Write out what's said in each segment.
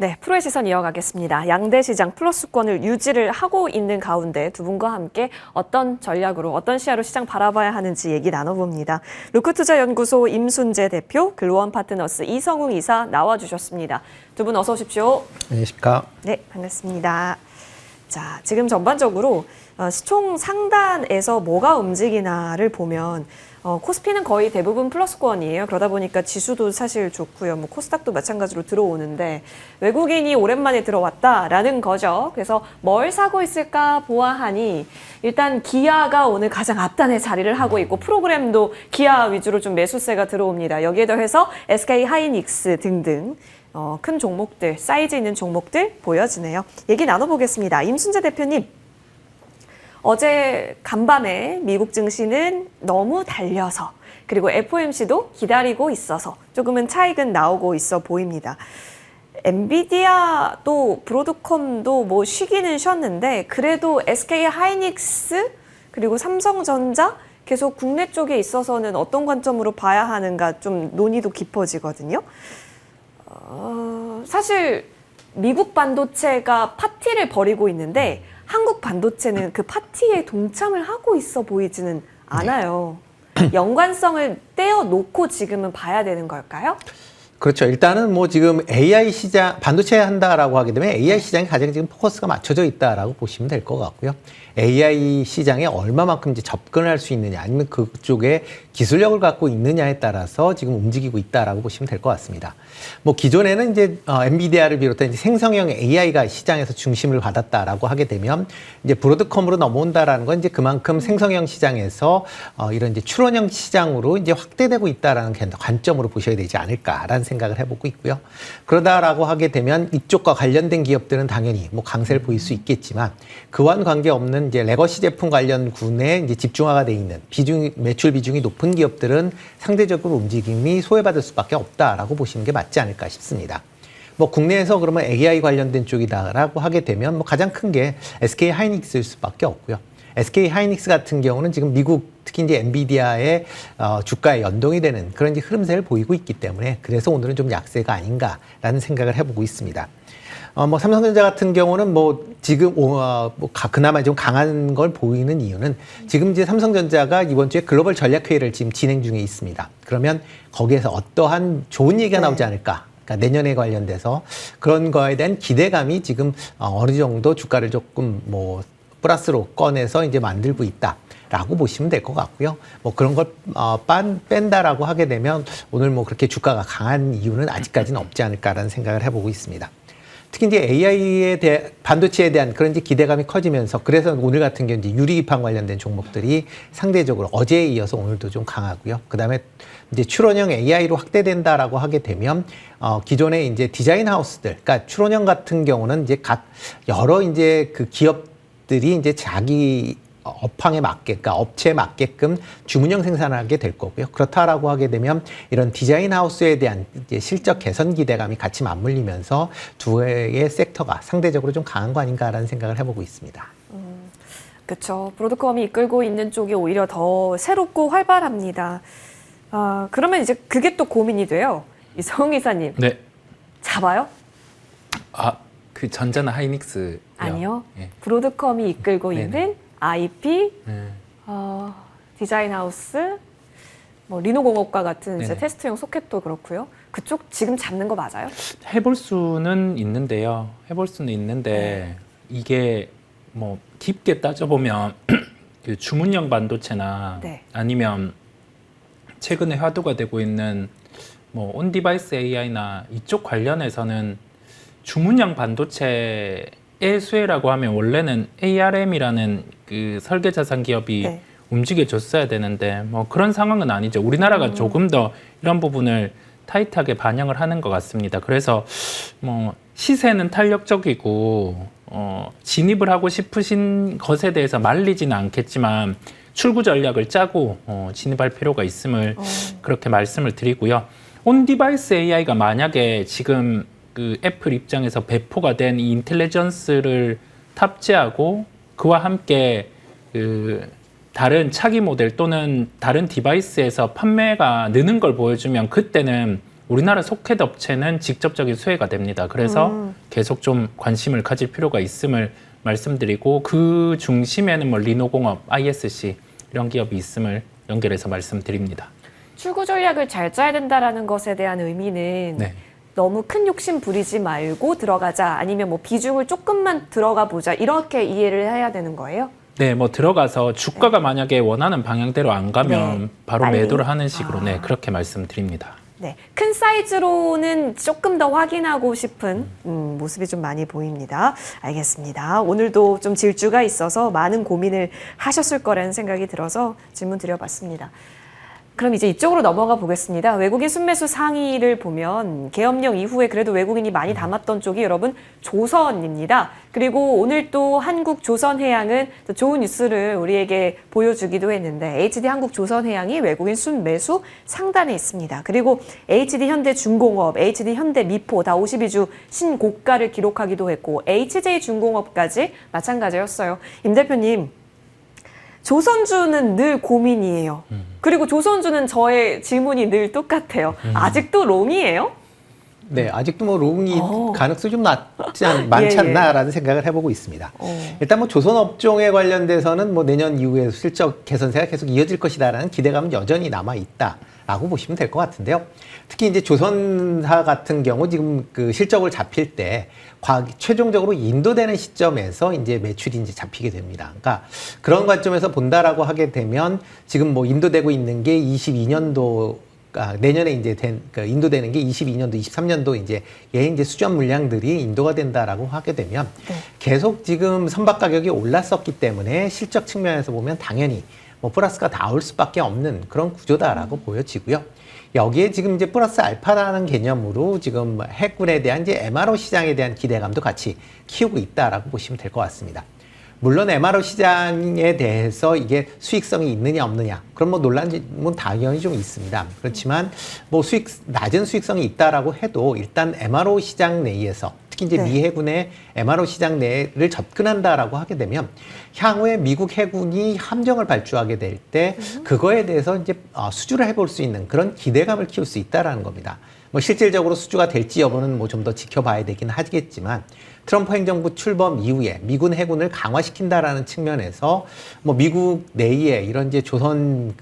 네, 프로의 시선 이어가겠습니다. 양대 시장 플러스권을 유지를 하고 있는 가운데 두 분과 함께 어떤 전략으로, 어떤 시야로 시장 바라봐야 하는지 얘기 나눠봅니다. 루크투자연구소 임순재 대표, 글로원 파트너스 이성웅 이사 나와주셨습니다. 두 분 어서 오십시오. 안녕하십니까. 네, 반갑습니다. 자, 지금 전반적으로 시총 상단에서 뭐가 움직이나를 보면 코스피는 거의 대부분 플러스권이에요. 그러다 보니까 지수도 사실 좋고요. 뭐 코스닥도 마찬가지로 들어오는데 외국인이 오랜만에 들어왔다라는 거죠. 그래서 뭘 사고 있을까 보아하니 일단 기아가 오늘 가장 앞단에 자리를 하고 있고 프로그램도 기아 위주로 좀 매수세가 들어옵니다. 여기에 더해서 SK 하이닉스 등등 큰 종목들, 사이즈 있는 종목들 보여지네요. 얘기 나눠보겠습니다. 임순재 대표님. 어제 간밤에 미국 증시는 너무 달려서 그리고 FOMC도 기다리고 있어서 조금은 차익은 나오고 있어 보입니다. 엔비디아도 브로드컴도 뭐 쉬기는 쉬었는데 그래도 SK 하이닉스 그리고 삼성전자 계속 국내 쪽에 있어서는 어떤 관점으로 봐야 하는가 좀 논의도 깊어지거든요. 사실 미국 반도체가 파티를 벌이고 있는데 한국 반도체는 그 파티에 동참을 하고 있어 보이지는 않아요. 연관성을 떼어놓고 지금은 봐야 되는 걸까요? 그렇죠. 일단은 뭐 지금 AI 시장, 반도체 한다라고 하게 되면 AI 시장에 가장 지금 포커스가 맞춰져 있다라고 보시면 될 것 같고요. AI 시장에 얼마만큼 이제 접근을 할 수 있느냐, 아니면 그쪽에 기술력을 갖고 있느냐에 따라서 지금 움직이고 있다라고 보시면 될 것 같습니다. 뭐 기존에는 이제 엔비디아를 비롯한 이제 생성형 AI가 시장에서 중심을 받았다라고 하게 되면 이제 브로드컴으로 넘어온다라는 건 이제 그만큼 생성형 시장에서 이런 이제 추론형 시장으로 이제 확대되고 있다라는 관점으로 보셔야 되지 않을까라는 생각을 해보고 있고요. 그러다라고 하게 되면 이쪽과 관련된 기업들은 당연히 뭐 강세를 보일 수 있겠지만 그와는 관계없는 이제 레거시 제품 관련군에 이제 집중화가 돼 있는 매출 비중이 높은 기업들은 상대적으로 움직임이 소외받을 수밖에 없다라고 보시는 게 맞지 않을까 싶습니다. 뭐 국내에서 그러면 AI 관련된 쪽이다라고 하게 되면 뭐 가장 큰 게 SK 하이닉스일 수밖에 없고요. SK 하이닉스 같은 경우는 지금 미국 특히 이제 엔비디아의 주가에 연동이 되는 그런 이제 흐름세를 보이고 있기 때문에 그래서 오늘은 좀 약세가 아닌가라는 생각을 해보고 있습니다. 뭐 삼성전자 같은 경우는 뭐 지금 그나마 좀 강한 걸 보이는 이유는 지금 이제 삼성전자가 이번 주에 글로벌 전략회의를 지금 진행 중에 있습니다. 그러면 거기에서 어떠한 좋은 얘기가 나오지 않을까? 그러니까 내년에 관련돼서 그런 거에 대한 기대감이 지금 어느 정도 주가를 조금 뭐 플러스로 꺼내서 이제 만들고 있다라고 보시면 될 것 같고요. 뭐 그런 걸 뺀다라고 하게 되면 오늘 뭐 그렇게 주가가 강한 이유는 아직까지는 없지 않을까라는 생각을 해보고 있습니다. 특히 이제 AI에 대한 반도체에 대한 그런 이제 기대감이 커지면서 그래서 오늘 같은 경우 이제 유리기판 관련된 종목들이 상대적으로 어제에 이어서 오늘도 좀 강하고요. 그다음에 이제 추론형 AI로 확대된다라고 하게 되면 기존의 이제 디자인 하우스들, 그러니까 추론형 같은 경우는 이제 여러 이제 그 기업들이 이제 자기 업황에 맞게, 그러니까 업체에 맞게끔 주문형 생산을 하게 될 거고요. 그렇다라고 하게 되면 이런 디자인 하우스에 대한 이제 실적 개선 기대감이 같이 맞물리면서 두 개의 섹터가 상대적으로 좀 강한 거 아닌가라는 생각을 해보고 있습니다. 그렇죠. 브로드컴이 이끌고 있는 쪽이 오히려 더 새롭고 활발합니다. 그러면 이제 그게 또 고민이 돼요. 이성웅 이사님. 네. 잡아요? 그 전자나 하이닉스. 아니요. 예. 브로드컴이 이끌고 네네. 있는 IP, 디자인 하우스, 뭐 리노공업과 같은 이제 테스트용 소켓도 그렇고요. 그쪽 지금 잡는 거 맞아요? 해볼 수는 있는데요. 해볼 수는 있는데 이게 뭐 깊게 따져보면 그 주문형 반도체나 아니면 최근에 화두가 되고 있는 뭐 온디바이스 AI나 이쪽 관련해서는 주문형 반도체 의 수혜라고 하면 원래는 ARM이라는 그 설계 자산 기업이 움직여줬어야 되는데 뭐 그런 상황은 아니죠. 우리나라가 조금 더 이런 부분을 타이트하게 반영을 하는 것 같습니다. 그래서 뭐 시세는 탄력적이고 진입을 하고 싶으신 것에 대해서 말리지는 않겠지만 출구 전략을 짜고 진입할 필요가 있음을 그렇게 말씀을 드리고요. 온디바이스 AI가 만약에 지금 그 애플 입장에서 배포가 된 이 인텔리전스를 탑재하고 그와 함께 그 다른 차기 모델 또는 다른 디바이스에서 판매가 느는 걸 보여주면 그때는 우리나라 소켓 업체는 직접적인 수혜가 됩니다. 그래서 계속 좀 관심을 가질 필요가 있음을 말씀드리고 그 중심에는 뭐 리노공업, ISC 이런 기업이 있음을 연결해서 말씀드립니다. 출구 전략을 잘 짜야 된다라는 것에 대한 의미는 네. 너무 큰 욕심 부리지 말고 들어가자 아니면 뭐 비중을 조금만 들어가 보자 이렇게 이해를 해야 되는 거예요? 네, 뭐 들어가서 주가가 만약에 원하는 방향대로 안 가면 네. 바로 빨리? 매도를 하는 식으로 네, 그렇게 말씀드립니다. 네, 큰 사이즈로는 조금 더 확인하고 싶은 모습이 좀 많이 보입니다. 알겠습니다. 오늘도 좀 질주가 있어서 많은 고민을 하셨을 거라는 생각이 들어서 질문 드려봤습니다. 그럼 이제 이쪽으로 넘어가 보겠습니다. 외국인 순매수 상위를 보면 계엄령 이후에 그래도 외국인이 많이 담았던 쪽이 여러분 조선입니다. 그리고 오늘 또 한국조선해양은 또 좋은 뉴스를 우리에게 보여주기도 했는데 HD 한국조선해양이 외국인 순매수 상단에 있습니다. 그리고 HD 현대중공업, HD 현대미포 다 52주 신고가를 기록하기도 했고 HJ중공업까지 마찬가지였어요. 임 대표님. 조선주는 늘 고민이에요. 그리고 조선주는 저의 질문이 늘 똑같아요. 아직도 롱이에요? 네, 아직도 뭐 롱이 가능성이 좀 예, 많지 예. 않나라는 생각을 해보고 있습니다. 일단 뭐 조선 업종에 관련돼서는 뭐 내년 이후에 실적 개선세가 계속 이어질 것이다라는 기대감은 여전히 남아 있다라고 보시면 될 것 같은데요. 특히 이제 조선사 같은 경우 지금 그 실적을 잡힐 때 최종적으로 인도되는 시점에서 이제 매출이 이제 잡히게 됩니다. 그러니까 그런 관점에서 본다라고 하게 되면 지금 뭐 인도되고 있는 게 22년도 내년에 이제 인도되는 게 22년도, 23년도 이제 수전 물량들이 인도가 된다라고 하게 되면 계속 지금 선박 가격이 올랐었기 때문에 실적 측면에서 보면 당연히 뭐 플러스가 나올 수밖에 없는 그런 구조다라고 보여지고요. 여기에 지금 이제 플러스 알파라는 개념으로 지금 해군에 대한 이제 MRO 시장에 대한 기대감도 같이 키우고 있다라고 보시면 될 것 같습니다. 물론 MRO 시장에 대해서 이게 수익성이 있느냐 없느냐 그런 뭐 논란은 당연히 좀 있습니다. 그렇지만 뭐 낮은 수익성이 있다라고 해도 일단 MRO 시장 내에서 특히 이제 미 해군의 MRO 시장 내를 접근한다라고 하게 되면 향후에 미국 해군이 함정을 발주하게 될 때 그거에 대해서 이제 수주를 해볼 수 있는 그런 기대감을 키울 수 있다라는 겁니다. 뭐 실질적으로 수주가 될지 여부는 뭐 좀 더 지켜봐야 되긴 하겠지만 트럼프 행정부 출범 이후에 미군 해군을 강화시킨다라는 측면에서 뭐 미국 내에 이런 이제 조선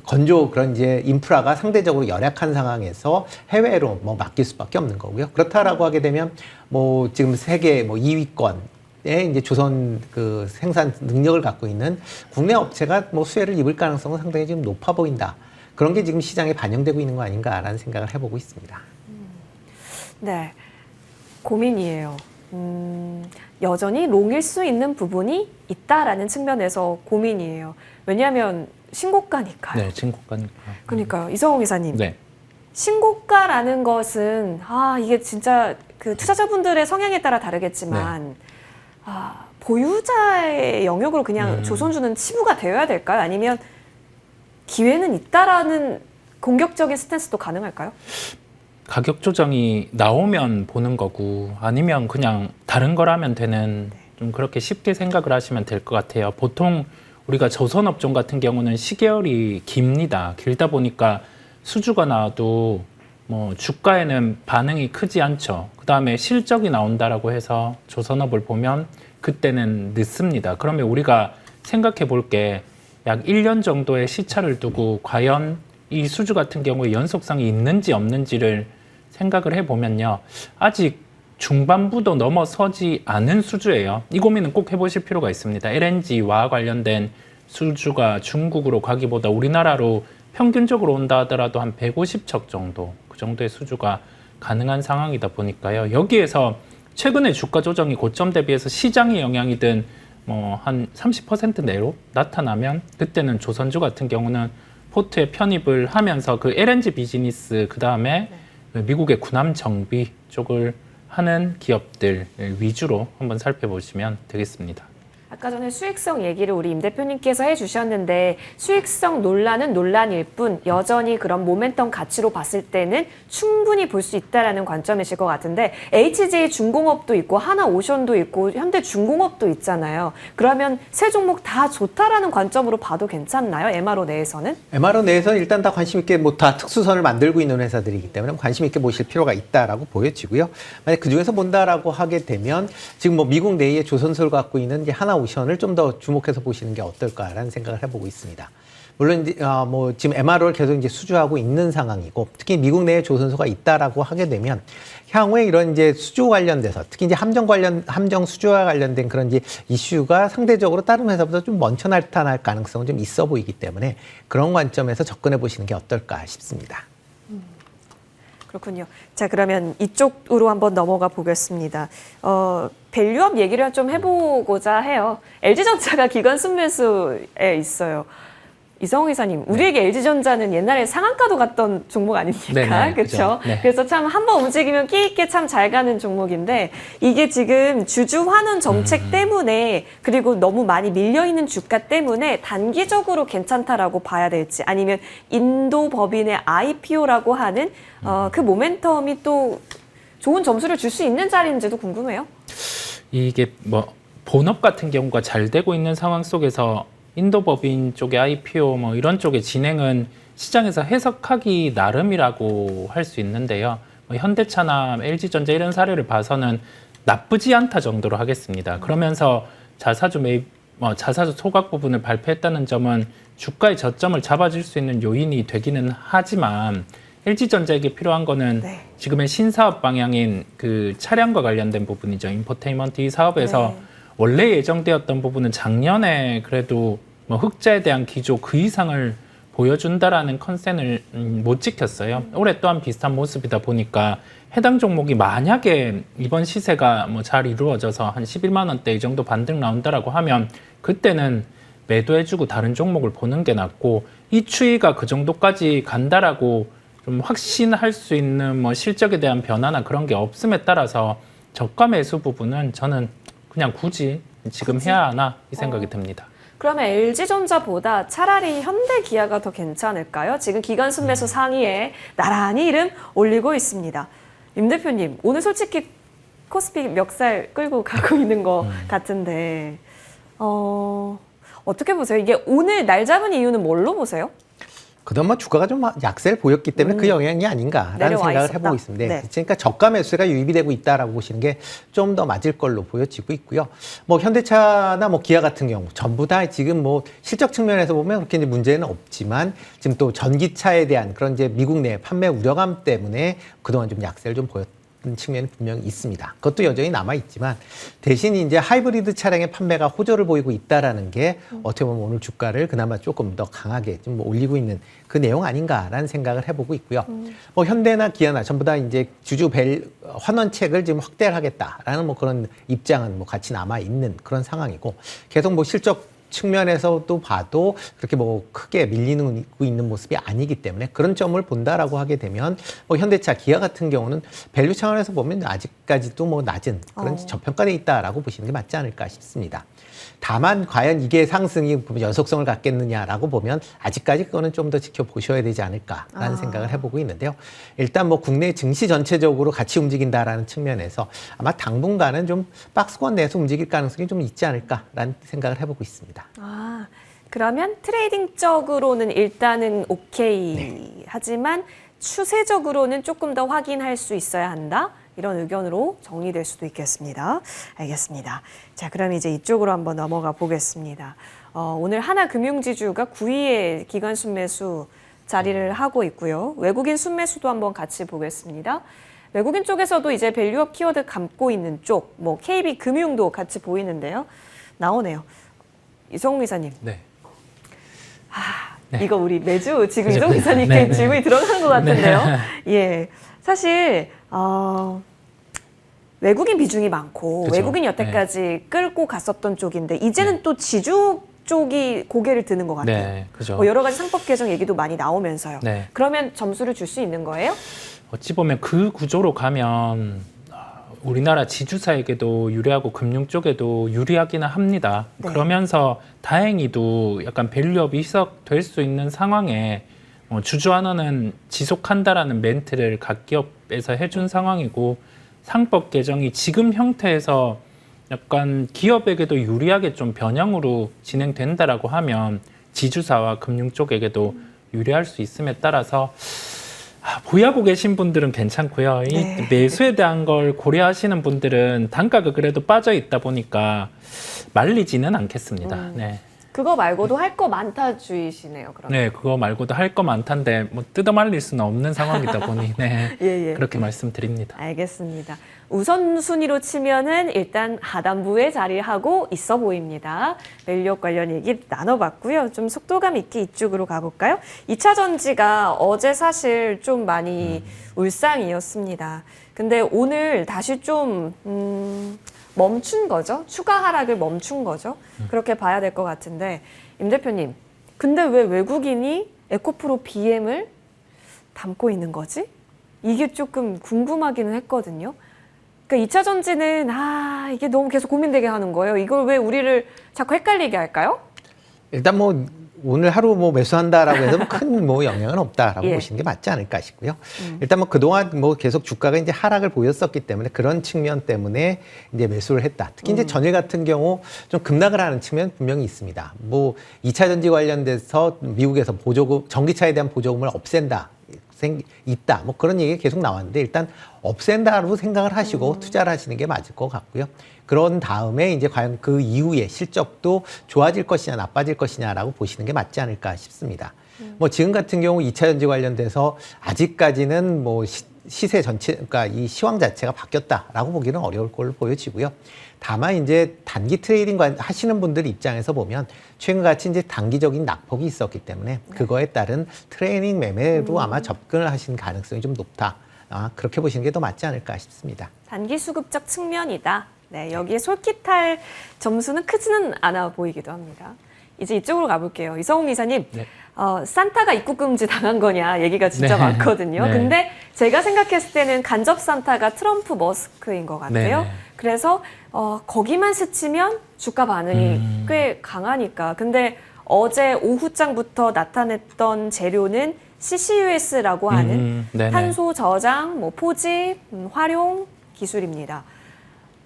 건조 그런 이제 인프라가 상대적으로 열악한 상황에서 해외로 뭐 맡길 수밖에 없는 거고요. 그렇다라고 하게 되면 뭐 지금 세계 뭐 2위권에 이제 조선 그 생산 능력을 갖고 있는 국내 업체가 뭐 수혜를 입을 가능성은 상당히 지금 높아 보인다. 그런 게 지금 시장에 반영되고 있는 거 아닌가라는 생각을 해보고 있습니다. 네, 고민이에요. 여전히 롱일 수 있는 부분이 있다라는 측면에서 고민이에요. 왜냐하면 신고가니까요. 네, 신고가니까. 그러니까요. 이성호 기사님. 네. 신고가라는 것은 이게 진짜 그 투자자분들의 성향에 따라 다르겠지만 보유자의 영역으로 그냥 조선주는 치부가 되어야 될까요? 아니면 기회는 있다라는 공격적인 스탠스도 가능할까요? 가격 조정이 나오면 보는 거고 아니면 그냥 다른 거라면 되는 좀 그렇게 쉽게 생각을 하시면 될 것 같아요. 보통 우리가 조선업종 같은 경우는 시계열이 깁니다. 길다 보니까 수주가 나와도 뭐 주가에는 반응이 크지 않죠. 그 다음에 실적이 나온다라고 해서 조선업을 보면 그때는 늦습니다. 그러면 우리가 생각해 볼 게 약 1년 정도의 시차를 두고 과연 이 수주 같은 경우에 연속성이 있는지 없는지를 생각을 해보면요. 아직 중반부도 넘어서지 않은 수주예요. 이 고민은 꼭 해보실 필요가 있습니다. LNG와 관련된 수주가 중국으로 가기보다 우리나라로 평균적으로 온다 하더라도 한 150척 정도, 그 정도의 수주가 가능한 상황이다 보니까요. 여기에서 최근에 주가 조정이 고점 대비해서 시장의 영향이든 뭐 한 30% 내로 나타나면 그때는 조선주 같은 경우는 포트에 편입을 하면서 그 LNG 비즈니스 그 다음에 미국의 군함 정비 쪽을 하는 기업들 위주로 한번 살펴보시면 되겠습니다. 아까 전에 수익성 얘기를 우리 임 대표님께서 해주셨는데 수익성 논란은 논란일 뿐 여전히 그런 모멘텀 가치로 봤을 때는 충분히 볼 수 있다라는 관점이실 것 같은데 HJ 중공업도 있고 하나오션도 있고 현대중공업도 있잖아요. 그러면 세 종목 다 좋다라는 관점으로 봐도 괜찮나요? MRO 내에서는? MRO 내에서는 일단 다 관심 있게 뭐 다 특수선을 만들고 있는 회사들이기 때문에 관심 있게 보실 필요가 있다라고 보여지고요. 만약 그 중에서 본다라고 하게 되면 지금 뭐 미국 내의 조선소를 갖고 있는 이제 하나오션을 좀 더 주목해서 보시는 게 어떨까라는 생각을 해보고 있습니다. 물론 이제 뭐 지금 MRO를 계속 이제 수주하고 있는 상황이고 특히 미국 내에 조선소가 있다라고 하게 되면 향후에 이런 이제 수주 관련돼서 특히 이제 함정 수주와 관련된 그런 이제 이슈가 상대적으로 다른 회사보다 좀 먼저 나타날 가능성은 좀 있어 보이기 때문에 그런 관점에서 접근해 보시는 게 어떨까 싶습니다. 그렇군요. 자, 그러면 이쪽으로 한번 넘어가 보겠습니다. 밸류업 얘기를 좀 해보고자 해요. LG전자가 기관 순매수에 있어요. 이성호 이사님, 우리에게 LG전자는 옛날에 상한가도 갔던 종목 아닙니까? 그렇죠? 네. 그래서 참 한번 움직이면 끼 있게 참 잘 가는 종목인데 이게 지금 주주 환원 정책 때문에 그리고 너무 많이 밀려있는 주가 때문에 단기적으로 괜찮다라고 봐야 될지 아니면 인도 법인의 IPO라고 하는 그 모멘텀이 또 좋은 점수를 줄 수 있는 자리인지도 궁금해요. 이게 뭐 본업 같은 경우가 잘 되고 있는 상황 속에서 인도 법인 쪽의 IPO 뭐 이런 쪽의 진행은 시장에서 해석하기 나름이라고 할 수 있는데요. 뭐 현대차나 LG전자 이런 사례를 봐서는 나쁘지 않다 정도로 하겠습니다. 그러면서 자사주 소각 부분을 발표했다는 점은 주가의 저점을 잡아줄 수 있는 요인이 되기는 하지만 LG전자에게 필요한 거는 네. 지금의 신사업 방향인 그 차량과 관련된 부분이죠. 인포테인먼트 이 사업에서 네. 원래 예정되었던 부분은 작년에 그래도 뭐 흑자에 대한 기조 그 이상을 보여준다라는 컨센을 못 지켰어요. 올해 또한 비슷한 모습이다 보니까 해당 종목이 만약에 이번 시세가 뭐 잘 이루어져서 한 11만 원대 이 정도 반등 나온다라고 하면 그때는 매도해주고 다른 종목을 보는 게 낫고 이 추이가 그 정도까지 간다라고 좀 확신할 수 있는 뭐 실적에 대한 변화나 그런 게 없음에 따라서 저가 매수 부분은 저는 그냥 굳이 지금 해야 하나 이 생각이 듭니다. 그러면 LG전자보다 차라리 현대기아가 더 괜찮을까요? 지금 기관 순매수 상위에 나란히 이름 올리고 있습니다. 임 대표님, 오늘 솔직히 코스피 멱살 끌고 가고 있는 것 같은데 어떻게 보세요? 이게 오늘 날 잡은 이유는 뭘로 보세요? 그동안 주가가 좀 약세를 보였기 때문에 그 영향이 아닌가라는 내려와 생각을 있었다. 해보고 있습니다. 네. 그러니까 저가 매수가 유입이 되고 있다라고 보시는 게 좀 더 맞을 걸로 보여지고 있고요. 뭐 현대차나 뭐 기아 같은 경우 전부 다 지금 뭐 실적 측면에서 보면 그렇게 이제 문제는 없지만 지금 또 전기차에 대한 그런 이제 미국 내 판매 우려감 때문에 그동안 좀 약세를 좀 보였던 측면이 분명히 있습니다. 그것도 여전히 남아있지만 대신 이제 하이브리드 차량의 판매가 호조를 보이고 있다라는 게 어떻게 보면 오늘 주가를 그나마 조금 더 강하게 좀 올리고 있는 그 내용 아닌가라는 생각을 해보고 있고요. 뭐 현대나 기아나 전부 다 이제 주주 환원책을 지금 확대를 하겠다라는 뭐 그런 입장은 뭐 같이 남아 있는 그런 상황이고 계속 뭐 실적 측면에서도 봐도 그렇게 뭐 크게 밀리고 있는 모습이 아니기 때문에 그런 점을 본다라고 하게 되면 뭐 현대차, 기아 같은 경우는 밸류 차원에서 보면 아직까지도 뭐 낮은 그런 저평가돼 있다라고 보시는 게 맞지 않을까 싶습니다. 다만 과연 이게 상승이 연속성을 갖겠느냐라고 보면 아직까지 그거는 좀 더 지켜보셔야 되지 않을까라는 생각을 해보고 있는데요. 일단 뭐 국내 증시 전체적으로 같이 움직인다라는 측면에서 아마 당분간은 좀 박스권 내에서 움직일 가능성이 좀 있지 않을까라는 생각을 해보고 있습니다. 그러면 트레이딩적으로는 일단은 오케이. 네. 하지만 추세적으로는 조금 더 확인할 수 있어야 한다. 이런 의견으로 정리될 수도 있겠습니다. 알겠습니다. 자, 그럼 이제 이쪽으로 한번 넘어가 보겠습니다. 오늘 하나금융지주가 9위에 기관 순매수 자리를 하고 있고요. 외국인 순매수도 한번 같이 보겠습니다. 외국인 쪽에서도 이제 밸류업 키워드 감고 있는 쪽, 뭐 KB금융도 같이 보이는데요. 나오네요. 이성우 이사님. 네. 이거 우리 매주 지금 그죠. 이성우 이사님께 네, 네. 질문이 들어가는 것 같은데요. 예, 사실 외국인 비중이 많고 그죠. 외국인 여태까지 끌고 갔었던 쪽인데 이제는 또 지주 쪽이 고개를 드는 것 같아요. 네, 그죠. 뭐 여러 가지 상법 개정 얘기도 많이 나오면서요. 네. 그러면 점수를 줄 수 있는 거예요? 어찌 보면 그 구조로 가면 우리나라 지주사에게도 유리하고 금융 쪽에도 유리하기는 합니다. 네. 그러면서 다행히도 약간 밸류업이 희석될 수 있는 상황에 주주환원은 지속한다라는 멘트를 각 기업에서 해준 상황이고 상법 개정이 지금 형태에서 약간 기업에게도 유리하게 좀 변형으로 진행된다라고 하면 지주사와 금융 쪽에게도 유리할 수 있음에 따라서 보유하고 계신 분들은 괜찮고요. 이 네. 매수에 대한 걸 고려하시는 분들은 단가가 그래도 빠져 있다 보니까 말리지는 않겠습니다. 네. 그거 말고도 할 거 많다 주의시네요. 그럼. 네, 그거 말고도 할 거 많단데 뭐 뜯어 말릴 수는 없는 상황이다 보니 네. 예, 예. 그렇게 말씀드립니다. 알겠습니다. 우선순위로 치면은 일단 하단부에 자리하고 있어 보입니다. 밸류업 관련 얘기 나눠봤고요. 좀 속도감 있게 이쪽으로 가볼까요? 2차 전지가 어제 사실 좀 많이 울상이었습니다. 근데 오늘 다시 좀 멈춘 거죠? 추가 하락을 멈춘 거죠? 그렇게 봐야 될 것 같은데 임 대표님, 근데 왜 외국인이 에코프로 BM을 담고 있는 거지? 이게 조금 궁금하기는 했거든요. 그러니까 2차 전지는 이게 너무 계속 고민되게 하는 거예요. 이걸 왜 우리를 자꾸 헷갈리게 할까요? 일단 뭐 오늘 하루 뭐 매수한다라고 해서 큰 뭐 영향은 없다라고 예. 보시는 게 맞지 않을까 싶고요. 일단 뭐 그동안 뭐 계속 주가가 이제 하락을 보였었기 때문에 그런 측면 때문에 이제 매수를 했다. 특히 이제 전일 같은 경우 좀 급락을 하는 측면 분명히 있습니다. 뭐 2차 전지 관련돼서 미국에서 보조금, 전기차에 대한 보조금을 없앤다. 있다. 뭐 그런 얘기가 계속 나왔는데 일단 없앤다로 생각을 하시고 투자를 하시는 게 맞을 것 같고요. 그런 다음에 이제 과연 그 이후에 실적도 좋아질 것이냐 나빠질 것이냐라고 보시는 게 맞지 않을까 싶습니다. 뭐 지금 같은 경우 2차 전지 관련돼서 아직까지는 뭐 시세 전체, 그러니까 이 시황 자체가 바뀌었다라고 보기는 어려울 걸로 보여지고요. 다만 이제 단기 트레이딩 하시는 분들 입장에서 보면 최근같이 이제 단기적인 낙폭이 있었기 때문에 그거에 따른 트레이닝 매매로 아마 접근을 하신 가능성이 좀 높다. 그렇게 보시는 게 더 맞지 않을까 싶습니다. 단기 수급적 측면이다. 네, 여기에 솔깃할 점수는 크지는 않아 보이기도 합니다. 이제 이쪽으로 가볼게요. 이성훈 이사님, 네. 산타가 입국 금지 당한 거냐 얘기가 진짜 네. 많거든요. 네. 근데 제가 생각했을 때는 간접 산타가 트럼프 머스크인 것 같아요. 네. 그래서 거기만 스치면 주가 반응이 꽤 강하니까. 근데 어제 오후장부터 나타냈던 재료는 CCUS라고 하는 네네. 탄소 저장, 뭐 포집, 활용 기술입니다.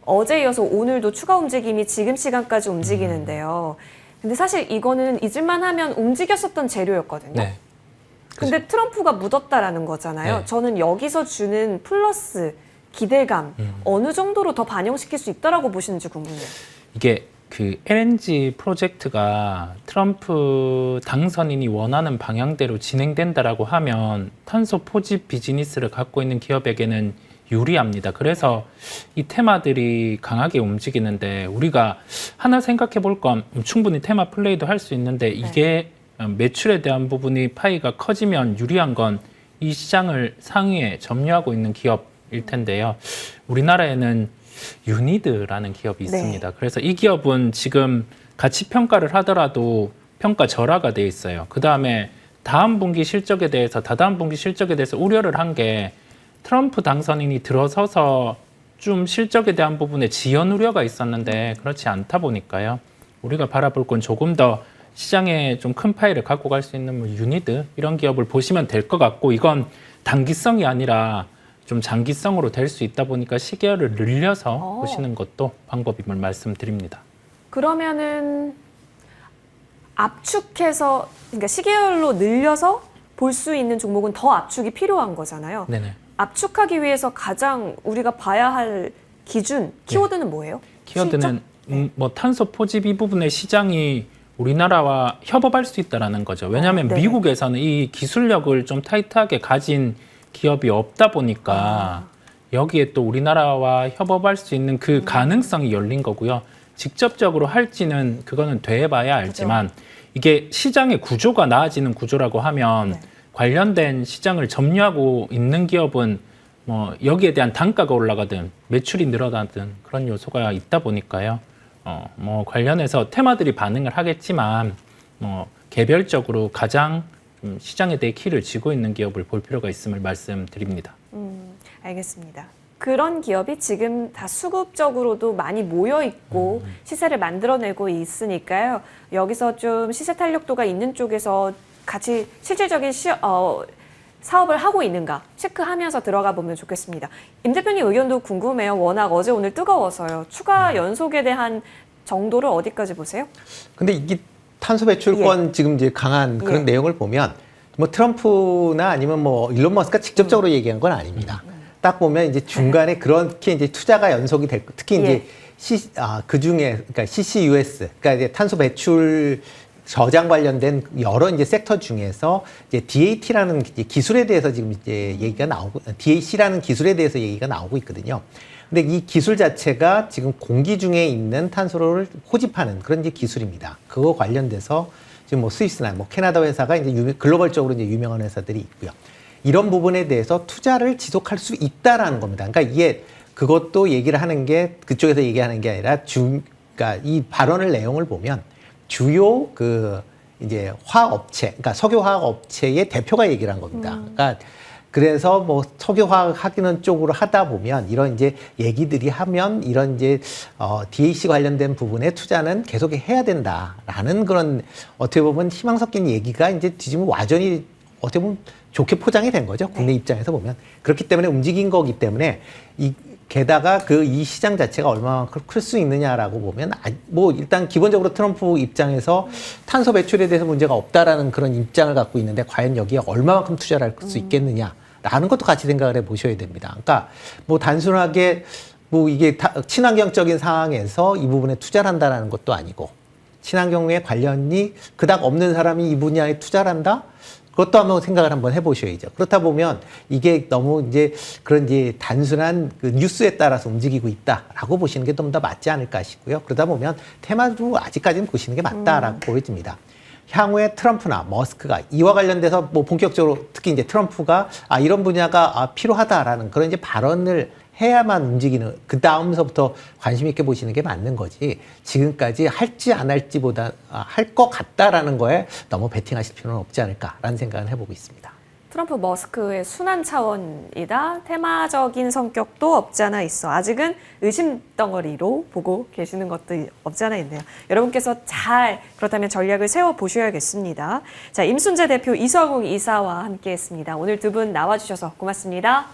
어제 이어서 오늘도 추가 움직임이 지금 시간까지 움직이는데요. 근데 사실 이거는 잊을만 하면 움직였었던 재료였거든요. 네. 근데 트럼프가 묻었다라는 거잖아요. 네. 저는 여기서 주는 플러스, 기대감 어느 정도로 더 반영시킬 수 있다라고 보시는지 궁금해요. 이게 그 LNG 프로젝트가 트럼프 당선인이 원하는 방향대로 진행된다라고 하면 탄소 포집 비즈니스를 갖고 있는 기업에게는 유리합니다. 그래서 이 테마들이 강하게 움직이는데 우리가 하나 생각해 볼 건 충분히 테마 플레이도 할 수 있는데 이게 매출에 대한 부분이 파이가 커지면 유리한 건 이 시장을 상위에 점유하고 있는 기업일 텐데요. 우리나라에는 유니드라는 기업이 있습니다. 그래서 이 기업은 지금 가치 평가를 하더라도 평가 절하가 돼 있어요. 그 다음에 다음 분기 실적에 대해서 다다음 분기 실적에 대해서 우려를 한 게 트럼프 당선인이 들어서서 좀 실적에 대한 부분에 지연 우려가 있었는데 그렇지 않다 보니까요. 우리가 바라볼 건 조금 더 시장에 좀 큰 파이를 갖고 갈 수 있는 뭐 유니드 이런 기업을 보시면 될 것 같고 이건 단기성이 아니라 좀 장기성으로 될 수 있다 보니까 시계열을 늘려서 보시는 것도 방법임을 말씀드립니다. 그러면은 압축해서 그러니까 시계열로 늘려서 볼 수 있는 종목은 더 압축이 필요한 거잖아요. 네네. 압축하기 위해서 가장 우리가 봐야 할 기준, 키워드는 뭐예요? 키워드는 뭐 탄소 포집 이 부분의 시장이 우리나라와 협업할 수 있다라는 거죠. 왜냐하면 네. 미국에서는 이 기술력을 좀 타이트하게 가진 기업이 없다 보니까 여기에 또 우리나라와 협업할 수 있는 그 가능성이 열린 거고요. 직접적으로 할지는 그거는 돼봐야 알지만 이게 시장의 구조가 나아지는 구조라고 하면 관련된 시장을 점유하고 있는 기업은 뭐 여기에 대한 단가가 올라가든 매출이 늘어나든 그런 요소가 있다 보니까요. 뭐 관련해서 테마들이 반응을 하겠지만 뭐 개별적으로 가장 시장에 대해 키를 쥐고 있는 기업을 볼 필요가 있음을 말씀드립니다. 알겠습니다. 그런 기업이 지금 다 수급적으로도 많이 모여 있고 시세를 만들어내고 있으니까요. 여기서 좀 시세 탄력도가 있는 쪽에서 같이 실질적인 사업을 하고 있는가 체크하면서 들어가 보면 좋겠습니다. 임 대표님 의견도 궁금해요. 워낙 어제 오늘 뜨거워서요. 추가 연속에 대한 정도를 어디까지 보세요? 근데 이게 탄소 배출권 지금 이제 강한 그런 내용을 보면 뭐 트럼프나 아니면 뭐 일론 머스크가 직접적으로 얘기한 건 아닙니다. 딱 보면 이제 중간에 그렇게 이제 투자가 연속이 될 특히 이제 그 중에 그러니까 CCUS 그러니까 이제 탄소 배출 저장 관련된 여러 이제 섹터 중에서 이제 DAT라는 기술에 대해서 지금 이제 얘기가 나오고 DAC라는 기술에 대해서 얘기가 나오고 있거든요. 근데 이 기술 자체가 지금 공기 중에 있는 탄소를 호집하는 그런 이제 기술입니다. 그거 관련돼서 지금 뭐 스위스나 뭐 캐나다 회사가 이제 글로벌적으로 이제 유명한 회사들이 있고요. 이런 부분에 대해서 투자를 지속할 수 있다라는 겁니다. 그러니까 이게 그것도 얘기를 하는 게 그쪽에서 얘기하는 게 아니라 그러니까 이 발언을 내용을 보면 주요 그 이제 화학업체, 그러니까 석유화학업체의 대표가 얘기를 한 겁니다. 그러니까 그래서 뭐 석유화학 하기는 쪽으로 하다 보면 이런 이제 얘기들이 하면 이런 이제 DAC 관련된 부분에 투자는 계속 해야 된다라는 그런 어떻게 보면 희망 섞인 얘기가 이제 지금 완전히 어떻게 보면 좋게 포장이 된 거죠. 국내 입장에서 보면. 그렇기 때문에 움직인 거기 때문에 게다가 이 시장 자체가 얼마만큼 클 수 있느냐라고 보면 뭐 일단 기본적으로 트럼프 입장에서 탄소 배출에 대해서 문제가 없다라는 그런 입장을 갖고 있는데 과연 여기에 얼마만큼 투자를 할 수 있겠느냐라는 것도 같이 생각을 해 보셔야 됩니다. 그러니까 뭐 단순하게 뭐 이게 친환경적인 상황에서 이 부분에 투자를 한다라는 것도 아니고 친환경에 관련이 그닥 없는 사람이 이 분야에 투자를 한다? 그것도 한번 생각을 한번 해보셔야죠. 그렇다 보면 이게 너무 이제 그런 이제 단순한 그 뉴스에 따라서 움직이고 있다라고 보시는 게 좀 더 맞지 않을까 싶고요. 그러다 보면 테마도 아직까지는 보시는 게 맞다라고 보여집니다. 향후에 트럼프나 머스크가 이와 관련돼서 뭐 본격적으로 특히 이제 트럼프가 이런 분야가 필요하다라는 그런 이제 발언을 해야만 움직이는 그 다음서부터 관심 있게 보시는 게 맞는 거지 지금까지 할지 안 할지보다 할 것 같다라는 거에 너무 베팅하실 필요는 없지 않을까라는 생각을 해보고 있습니다. 트럼프 머스크의 순환 차원이다. 테마적인 성격도 없지 않아 있어. 아직은 의심 덩어리로 보고 계시는 것도 없지 않아 있네요. 여러분께서 잘 그렇다면 전략을 세워보셔야겠습니다. 자, 임순재 대표, 이성웅 이사와 함께했습니다. 오늘 두 분 나와주셔서 고맙습니다.